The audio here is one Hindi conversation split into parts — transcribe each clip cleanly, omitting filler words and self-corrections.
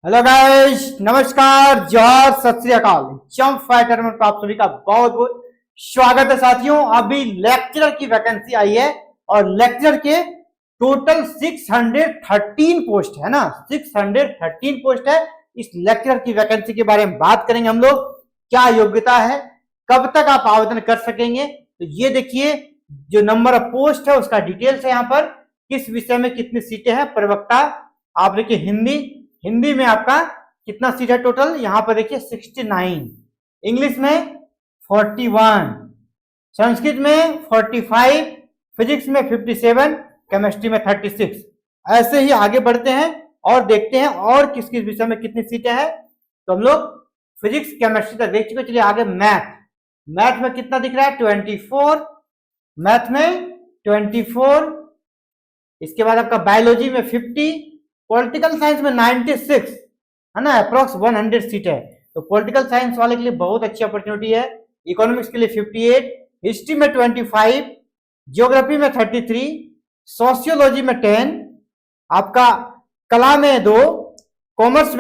हेलो गाइस, नमस्कार, जोहार, सत श्री अकाल। जंप फाइटर में आप सभी का बहुत बहुत स्वागत है साथियों। अभी लेक्चरर की वैकेंसी आई है और लेक्चरर के टोटल 613 पोस्ट है ना, 613 पोस्ट है। इस लेक्चरर की वैकेंसी के बारे में बात करेंगे हम लोग। क्या योग्यता है, कब तक आप आवेदन कर सकेंगे, तो ये देखिए जो नंबर ऑफ पोस्ट है उसका डिटेल्स है यहाँ पर। किस विषय में कितनी सीटें हैं, प्रवक्ता आप देखिए हिंदी में आपका कितना सीट है टोटल, यहां पर देखिए 69, इंग्लिश में 41, संस्कृत में 45, फिजिक्स में 57, केमिस्ट्री में 36। ऐसे ही आगे बढ़ते हैं और देखते हैं और किस किस विषय में कितनी सीटें हैं। तो हम लोग फिजिक्स केमिस्ट्री तक देख चुके। चलिए आगे मैथ में कितना दिख रहा है, 24, मैथ में 24। इसके बाद आपका बायोलॉजी में 50, पॉलिटिकल साइंस में 96 है ना, अप्रोक्स 100 सीट है। तो पॉलिटिकल साइंस वाले के लिए बहुत अच्छी अपॉर्चुनिटी है। इकोनॉमिक्स के लिए 58, हिस्ट्री में 25, ज्योग्राफी में 33, सोशियोलॉजी में 10, आपका कला में 2, कॉमर्स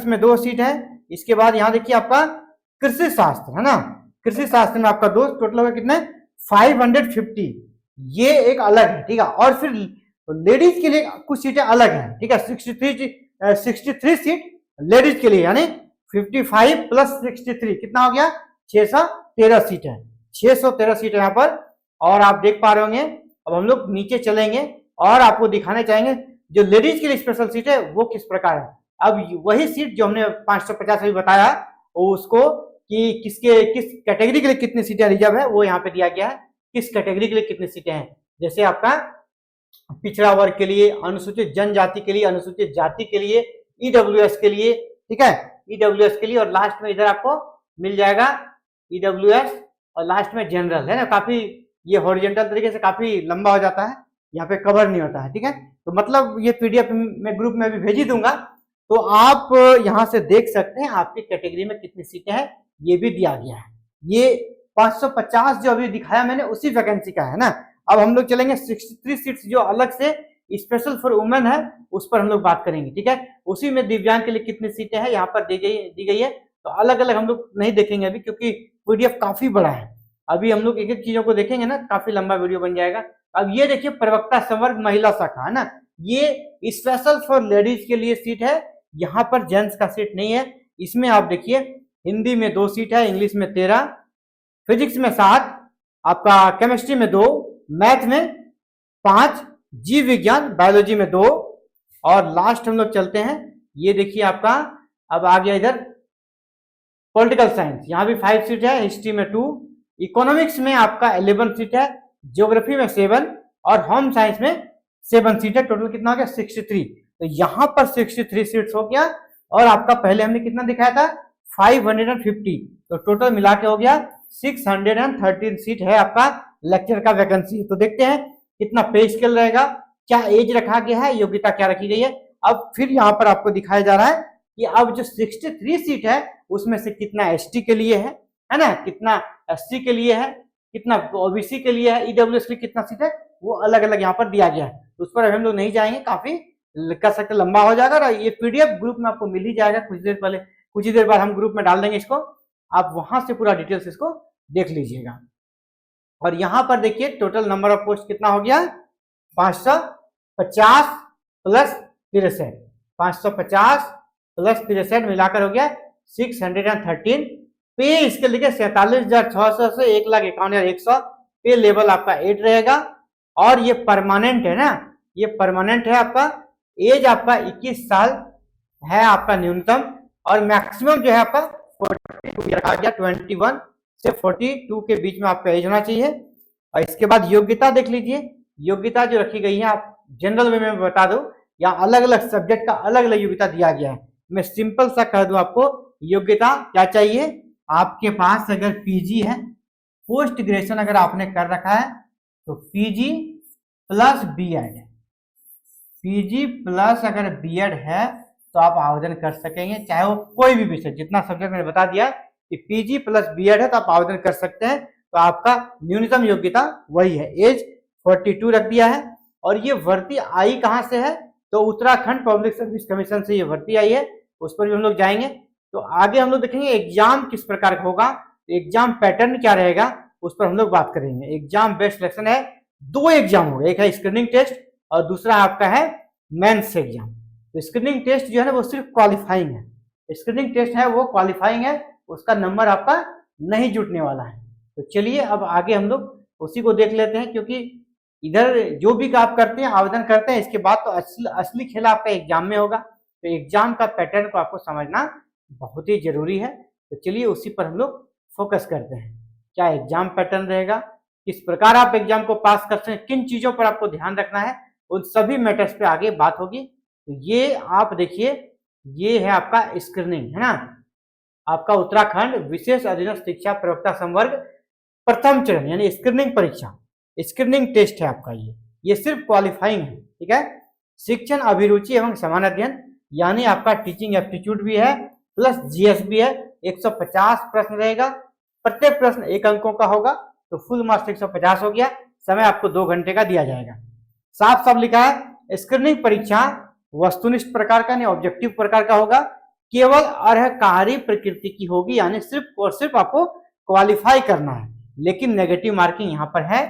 में 2 सीट है। इसके बाद यहां देखिए आपका कृषि शास्त्र है ना, कृषि शास्त्र में आपका 2, टोटल होगा कितने 550। ये एक अलग है, ठीक है। और फिर लेडीज के लिए कुछ सीटें अलग हैं, ठीक है। 63 सीट लेडीज के लिए, यानी 55 प्लस 63 कितना हो गया, 613 सीट है। 613 सीट है यहाँ पर। और आप देख पा रहे होंगे, अब हम लोग नीचे चलेंगे और आपको दिखाने चाहेंगे जो लेडीज के लिए स्पेशल सीट है वो किस प्रकार है। अब वही सीट जो हमने 550 अभी बताया, उसको कि किस कैटेगरी के लिए कितनी सीटें रिजर्व है वो यहाँ पे दिया गया है। किस कैटेगरी के लिए कितनी सीटें हैं, जैसे आपका पिछड़ा वर्ग के लिए, अनुसूचित जनजाति के लिए, अनुसूचित जाति के लिए, ईडब्ल्यूएस के लिए, ठीक है, ईडब्ल्यूएस के लिए। और लास्ट में इधर आपको मिल जाएगा ईडब्ल्यूएस और लास्ट में जनरल है ना। काफी ये हॉरिजॉन्टल तरीके से काफी लंबा हो जाता है, यहाँ पे कवर नहीं होता है, ठीक है। तो मतलब ये पीडीएफ में ग्रुप में भी भेज ही दूंगा, तो आप यहाँ से देख सकते हैं आपकी कैटेगरी में कितनी सीटें हैं, ये भी दिया गया है। ये 550 जो अभी दिखाया मैंने उसी वैकेंसी का है ना। अब हम लोग चलेंगे 63 सीट्स जो अलग से स्पेशल फॉर वुमेन है, उस पर हम लोग बात करेंगे, ठीक है। उसी में दिव्यांग के लिए कितनी सीटें हैं यहाँ पर दी गई है। तो अलग अलग हम लोग नहीं देखेंगे अभी, क्योंकि पीडीएफ काफी बड़ा है। अभी हम लोग एक एक चीजों को देखेंगे ना, काफी लंबा वीडियो बन जाएगा। अब ये देखिए प्रवक्ता संवर्ग महिला शाखा है ना, ये स्पेशल फॉर लेडीज के लिए सीट है, यहाँ पर जेंट्स का सीट नहीं है। इसमें आप देखिए हिंदी में 2 सीट है, इंग्लिश में 13, फिजिक्स में 7, आपका केमिस्ट्री में 2, मैथ में 5, जीव विज्ञान बायोलॉजी में 2। और लास्ट हम लोग चलते हैं, ये देखिए आपका अब आ गया इधर पॉलिटिकल साइंस, यहाँ भी 5 सीट है, हिस्ट्री में 2, इकोनॉमिक्स में आपका 11 सीट है, ज्योग्राफी में 7 और होम साइंस में 7 सीट है। टोटल कितना हो गया 63। तो यहाँ पर 63 सीट्स हो गया। और आपका पहले हमने कितना दिखाया था 550, तो टोटल मिला के हो गया 613 सीट है आपका लेक्चर का वैकेंसी। तो देखते हैं कितना पे स्केल रहेगा, क्या एज रखा गया है, योग्यता क्या रखी गई है। अब फिर यहाँ पर आपको दिखाया जा रहा है कि अब जो 63 सीट है उसमें से कितना एसटी के लिए है ना, कितना एससी के लिए है, कितना ओबीसी के लिए है, ईडब्ल्यूएस के लिए कितना सीट है, वो अलग अलग यहाँ पर दिया गया है। तो उस पर हम लोग नहीं जाएंगे, काफी कर सकते लंबा हो जाएगा। और ये पीडीएफ ग्रुप में आपको मिल ही जाएगा, कुछ ही देर बाद हम ग्रुप में डाल देंगे इसको, आप वहां से पूरा डिटेल्स इसको देख लीजिएगा। और यहां पर देखिए टोटल नंबर ऑफ पोस्ट कितना हो गया 550 प्लस 63, 550 प्लस 63 मिलाकर हो गया 613। पे इसके लिए 47,600 से 1,51,100 पे लेवल आपका 8 रहेगा। और ये परमानेंट है ना, ये परमानेंट है। आपका एज आपका 21 साल है आपका न्यूनतम, और मैक्सिमम जो है आपका 42 रखा गया, 21 से 42 के बीच में आपका एज होना चाहिए। और इसके बाद योग्यता देख लीजिए, योग्यता जो रखी गई है आप जनरल में मैं बता दूं, या अलग अलग सब्जेक्ट का अलग अलग योग्यता दिया गया है। मैं सिंपल सा कह दूं आपको, योग्यता क्या चाहिए, आपके पास अगर पीजी है, पोस्ट ग्रेजुएशन अगर आपने कर रखा है तो PG plus BEd, PG plus अगर बीएड है तो आप आवेदन कर सकेंगे, चाहे वो कोई भी विषय, जितना सब्जेक्ट मैंने बता दिया कि पीजी प्लस बीएड है तो आप आवेदन कर सकते हैं। तो आपका न्यूनतम योग्यता वही है, एज 42 रख दिया है। और ये भर्ती आई कहां से है, तो उत्तराखंड पब्लिक सर्विस कमीशन से ये भर्ती आई है, उस पर भी हम लोग जाएंगे। तो आगे हम लोग देखेंगे एग्जाम किस प्रकार का होगा, एग्जाम पैटर्न क्या रहेगा, उस पर हम लोग बात करेंगे। एग्जाम बेस्ड सिलेक्शन है, 2 एग्जाम होगा, एक है स्क्रीनिंग टेस्ट और दूसरा आपका है मेंस एग्जाम। तो स्क्रीनिंग टेस्ट जो है ना वो सिर्फ क्वालिफाइंग है, स्क्रीनिंग टेस्ट है वो क्वालिफाइंग है, उसका नंबर आपका नहीं जुटने वाला है। तो चलिए अब आगे हम लोग उसी को देख लेते हैं, क्योंकि इधर जो भी आप करते हैं आवेदन करते हैं, इसके बाद तो असली खेल आपका एग्जाम में होगा। तो एग्जाम का पैटर्न को आपको समझना बहुत ही जरूरी है। तो चलिए उसी पर हम लोग फोकस करते हैं, क्या एग्जाम पैटर्न रहेगा, किस प्रकार आप एग्जाम को पास कर सकते हैं, किन चीजों पर आपको ध्यान रखना है, उन सभी मैटर्स पे आगे बात होगी। तो ये आप देखिए, ये है आपका स्क्रीनिंग, है ना, आपका उत्तराखंड विशेष अधीनस्थ शिक्षा प्रवक्ता संवर्ग प्रथम चरण यानी स्क्रीनिंग परीक्षा, स्क्रीनिंग टेस्ट है आपका। ये सिर्फ क्वालिफाइंग है, ठीक है। शिक्षण अभिरुचि एवं समान अध्ययन यानी आपका टीचिंग एप्टीट्यूड भी है प्लस जीएस भी है। 150 प्रश्न रहेगा, प्रत्येक प्रश्न 1 अंकों का होगा, तो फुल मार्क्स 150 हो गया। समय आपको 2 घंटे का दिया जाएगा। साफ साफ लिखा है स्क्रीनिंग परीक्षा वस्तुनिष्ठ प्रकार का नहीं ऑब्जेक्टिव प्रकार का होगा, केवल अर्हकारी प्रकृति की होगी, यानी सिर्फ और सिर्फ आपको क्वालिफाई करना है। लेकिन नेगेटिव मार्किंग यहाँ पर है,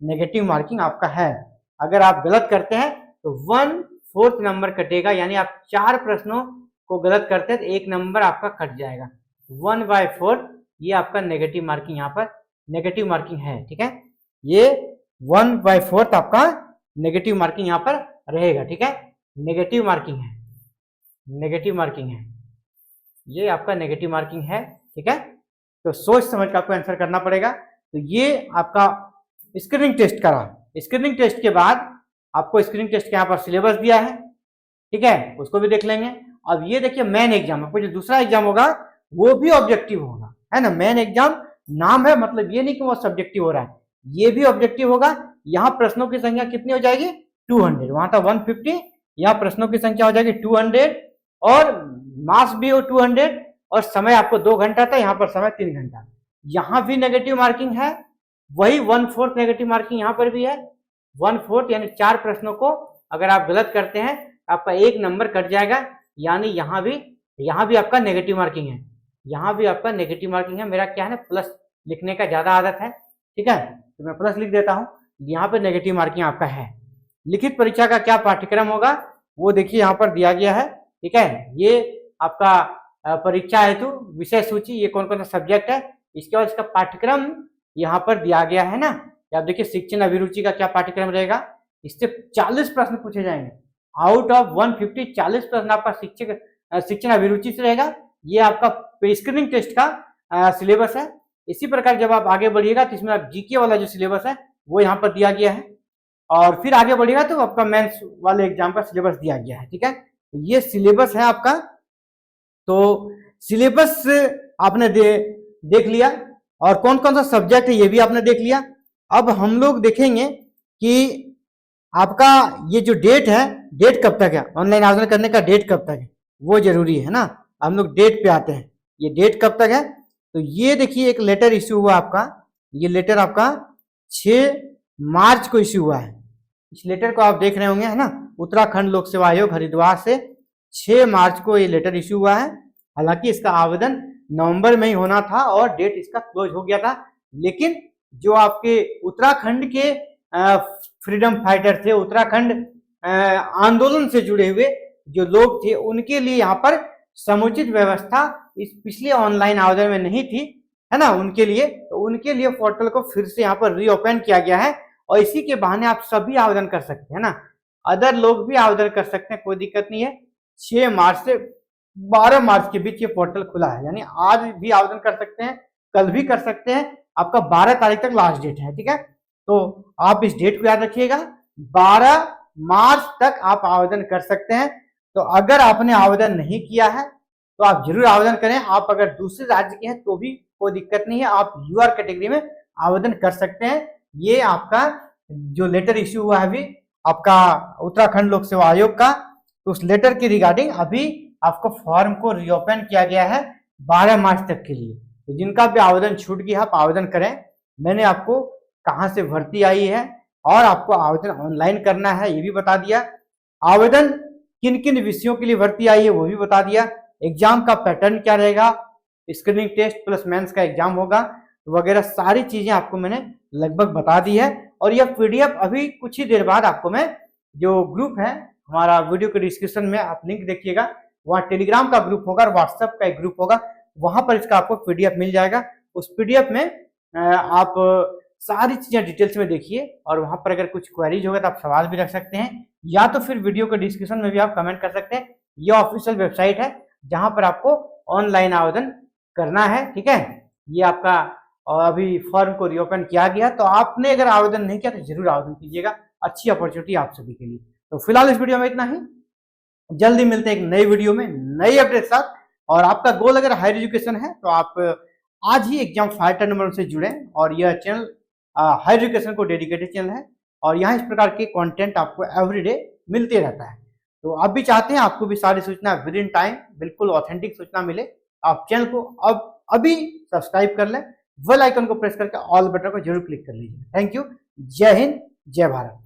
नेगेटिव मार्किंग आपका है। अगर आप गलत करते हैं तो 1/4 नंबर कटेगा, यानी आप 4 प्रश्नों को गलत करते हैं तो 1 नंबर आपका कट जाएगा। 1/4 ये आपका नेगेटिव मार्किंग यहाँ पर नेगेटिव मार्किंग है, ठीक है। ये 1/4 आपका नेगेटिव मार्किंग यहाँ पर रहेगा, ठीक है। नेगेटिव मार्किंग है, नेगेटिव मार्किंग है, ये आपका नेगेटिव मार्किंग है, ठीक है। तो सोच समझ कर आपको आंसर करना पड़ेगा। तो ये आपका स्क्रीनिंग टेस्ट का रहा। स्क्रीनिंग टेस्ट के बाद आपको स्क्रीनिंग टेस्ट के यहाँ पर सिलेबस दिया है, ठीक है, उसको भी देख लेंगे। अब ये देखिए मेन एग्जाम, आपको जो दूसरा एग्जाम होगा वो भी ऑब्जेक्टिव होगा, है ना। मेन एग्जाम नाम है, मतलब ये नहीं कि वो सब्जेक्टिव हो रहा है, ये भी ऑब्जेक्टिव होगा। यहाँ प्रश्नों की संख्या कितनी हो जाएगी 200, वहां था 150, यहाँ प्रश्नों की संख्या हो जाएगी 200 और मार्क्स भी हो 200 और समय आपको 2 घंटा था, यहाँ पर समय 3 घंटा। यहाँ भी नेगेटिव मार्किंग है, वही 1/4 नेगेटिव मार्किंग यहाँ पर भी है। 1/4 यानी 4 प्रश्नों को अगर आप गलत करते हैं आपका 1 नंबर कट जाएगा, यानी यहाँ भी आपका नेगेटिव मार्किंग है, यहाँ भी आपका नेगेटिव मार्किंग है। मेरा क्या है ना प्लस लिखने का ज्यादा आदत है, ठीक है, तो मैं प्लस लिख देता हूँ। यहाँ पे नेगेटिव मार्किंग आपका है। लिखित परीक्षा का क्या पाठ्यक्रम होगा वो देखिए यहाँ पर दिया गया है, ठीक है। ये आपका परीक्षा हेतु विषय सूची, ये कौन कौन सा सब्जेक्ट है, इसके बाद इसका पाठ्यक्रम यहाँ पर दिया गया है ना। आप देखिए शिक्षण अभिरुचि का क्या पाठ्यक्रम रहेगा, इससे 40 प्रश्न पूछे जाएंगे। आउट ऑफ 150 40 प्रश्न आपका शिक्षण अभिरुचि से रहेगा। ये आपका स्क्रीनिंग टेस्ट का सिलेबस है। इसी प्रकार जब आप आगे बढ़िएगा तो इसमें आप जीके वाला जो सिलेबस है वो यहाँ पर दिया गया है, और फिर आगे बढ़िएगा तो आपका मेंस वाले एग्जाम का सिलेबस दिया गया है, ठीक है। ये सिलेबस है आपका। तो सिलेबस आपने देख लिया और कौन कौन सा सब्जेक्ट है ये भी आपने देख लिया। अब हम लोग देखेंगे कि आपका ये जो डेट है, डेट कब तक है, ऑनलाइन आवेदन करने का डेट कब तक है वो जरूरी है ना। हम लोग डेट पे आते हैं, ये डेट कब तक है। तो ये देखिए एक लेटर इश्यू हुआ आपका, ये लेटर आपका 6 मार्च को इश्यू हुआ है। इस लेटर को आप देख रहे होंगे, है ना, उत्तराखंड लोक सेवा आयोग हरिद्वार से 6 मार्च को ये लेटर इश्यू हुआ है। हालांकि इसका आवेदन नवंबर में ही होना था और डेट इसका क्लोज हो गया था, लेकिन जो आपके उत्तराखंड के फ्रीडम फाइटर थे, उत्तराखंड आंदोलन से जुड़े हुए जो लोग थे, उनके लिए यहाँ पर समुचित व्यवस्था इस पिछले ऑनलाइन आवेदन में नहीं थी, है ना, उनके लिए पोर्टल को फिर से यहाँ पर रीओपन किया गया है और इसी के बहाने आप सभी आवेदन कर सकते हैं ना। अदर लोग भी आवेदन कर सकते हैं, कोई दिक्कत नहीं है। 6 मार्च से 12 मार्च के बीच ये पोर्टल खुला है, यानी आज भी आवेदन कर सकते हैं, कल भी कर सकते हैं। आपका 12 तारीख तक लास्ट डेट है, ठीक है। तो आप इस डेट को याद रखिएगा, 12 मार्च तक आप आवेदन कर सकते हैं। तो अगर आपने आवेदन नहीं किया है तो आप जरूर आवेदन करें। आप अगर दूसरे राज्य के हैं तो भी कोई दिक्कत नहीं है, आप यूआर कैटेगरी में आवेदन कर सकते हैं। ये आपका जो लेटर इश्यू हुआ है अभी आपका उत्तराखंड लोक सेवा आयोग का, तो उस लेटर के रिगार्डिंग अभी आपको फॉर्म को रीओपन किया गया है 12 मार्च तक के लिए। तो जिनका भी आवेदन छूट गया आप आवेदन करें। मैंने आपको कहाँ से भर्ती आई है और आपको आवेदन ऑनलाइन करना है ये भी बता दिया। आवेदन किन किन विषयों के लिए भर्ती आई है वो भी बता दिया, एग्जाम का पैटर्न क्या रहेगा, स्क्रीनिंग टेस्ट प्लस मेंस का एग्जाम होगा वगैरह सारी चीजें आपको मैंने लगभग बता दी है। और यह पीडीएफ अभी कुछ ही देर बाद आपको मैं जो ग्रुप है हमारा वीडियो के डिस्क्रिप्शन में आप लिंक देखिएगा, वहाँ टेलीग्राम का ग्रुप होगा और व्हाट्सएप का एक ग्रुप होगा, वहां पर इसका आपको पीडीएफ मिल जाएगा। उस पीडीएफ में आप सारी चीजें डिटेल्स में देखिए और वहां पर अगर कुछ क्वेरीज होगा तो आप सवाल भी रख सकते हैं, या तो फिर वीडियो के डिस्क्रिप्शन में भी आप कमेंट कर सकते हैं। यह ऑफिशियल वेबसाइट है जहां पर आपको ऑनलाइन आवेदन करना है, ठीक है। ये आपका अभी फॉर्म को रीओपन किया गया, तो आपने अगर आवेदन नहीं किया तो जरूर आवेदन कीजिएगा, अच्छी अपॉर्चुनिटी आप सभी के लिए। तो फिलहाल इस वीडियो में इतना ही, जल्दी मिलते हैं एक नई वीडियो में नई अपडेट साथ। और आपका गोल अगर हायर एजुकेशन है तो आप आज ही एग्जाम फाइटर नंबर से जुड़े, और यह चैनल हायर एजुकेशन को डेडिकेटेड चैनल है और यहाँ इस प्रकार के कंटेंट आपको एवरीडे मिलते रहता है। तो आप भी चाहते हैं आपको भी सारी सूचना विद इन टाइम बिल्कुल ऑथेंटिक सूचना मिले, आप चैनल को अभी सब्सक्राइब कर लें, बेल आइकन को प्रेस करके ऑल बटन को जरूर क्लिक कर लीजिए। थैंक यू, जय हिंद, जय भारत।